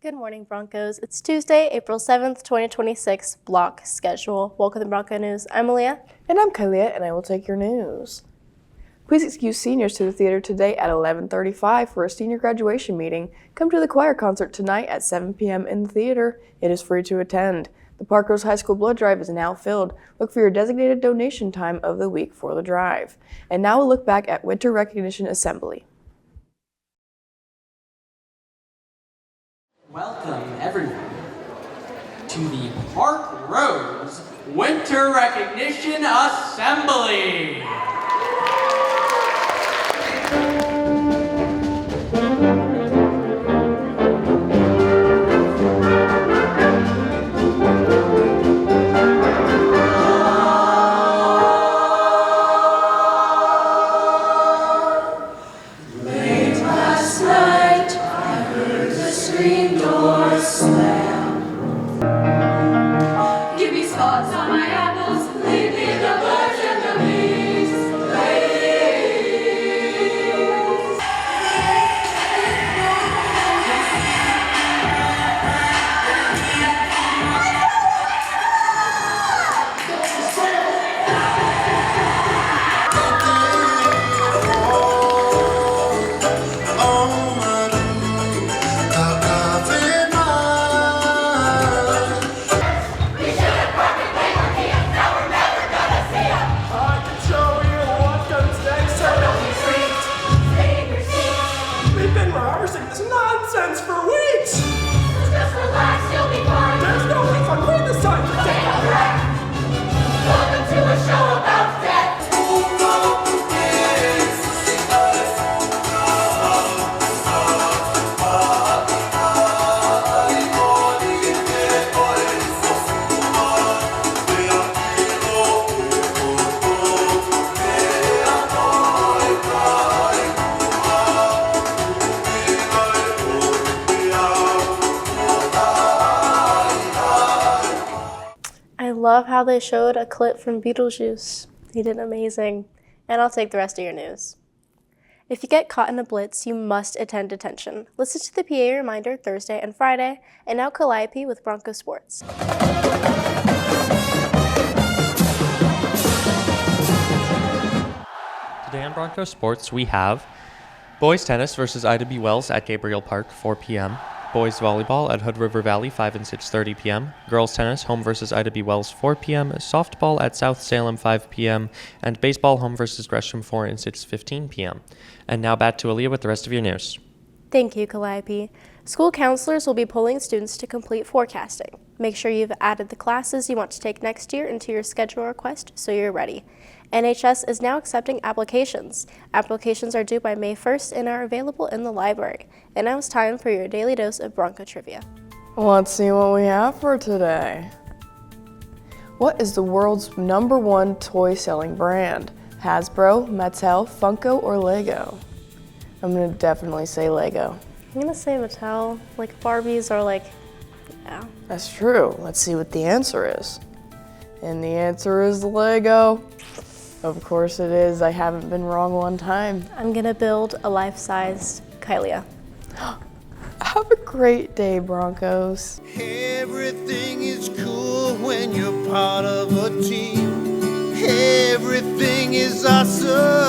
Good morning, Broncos. It's Tuesday, April 7th, 2026, block schedule. Welcome to Bronco News. I'm Aaliyah. And I'm Kalia, and I will take your news. Please excuse seniors to the theater today at 11:35 for a senior graduation meeting. Come to the choir concert tonight at 7 p.m. in the theater. It is free to attend. The Park Rose High School blood drive is now filled. Look for your designated donation time of the week for the drive. And now we'll look back at Winter Recognition Assembly. Welcome, everyone, to the Park Rose Winter Recognition Assembly. I love how they showed a clip from Beetlejuice. He did amazing. And I'll take the rest of your news. If you get caught in a blitz, you must attend detention. Listen to the PA reminder Thursday and Friday. And now Calliope with Bronco Sports. Today on Bronco Sports, we have boys tennis versus Ida B. Wells at Gabriel Park, 4 p.m. Boys volleyball at Hood River Valley, 5 and 6:30 p.m. Girls tennis, home versus Ida B. Wells, 4 p.m. Softball at South Salem, 5 p.m. And baseball, home versus Gresham, 4 and 6:15 p.m. And now back to Aaliyah with the rest of your news. Thank you, Calliope. School counselors will be polling students to complete forecasting. Make sure you've added the classes you want to take next year into your schedule request so you're ready. NHS is now accepting applications. Applications are due by May 1st and are available in the library. And now it's time for your daily dose of Bronco trivia. Let's see what we have for today. What is the world's #1 toy selling brand? Hasbro, Mattel, Funko, or Lego? I'm gonna definitely say Lego. I'm gonna say Mattel. Like Barbies are like, yeah. That's true. Let's see what the answer is. And the answer is Lego. Of course it is. I haven't been wrong one time. I'm gonna build a life-sized Kylia. Have a great day, Broncos. Everything is cool when you're part of a team. Everything is awesome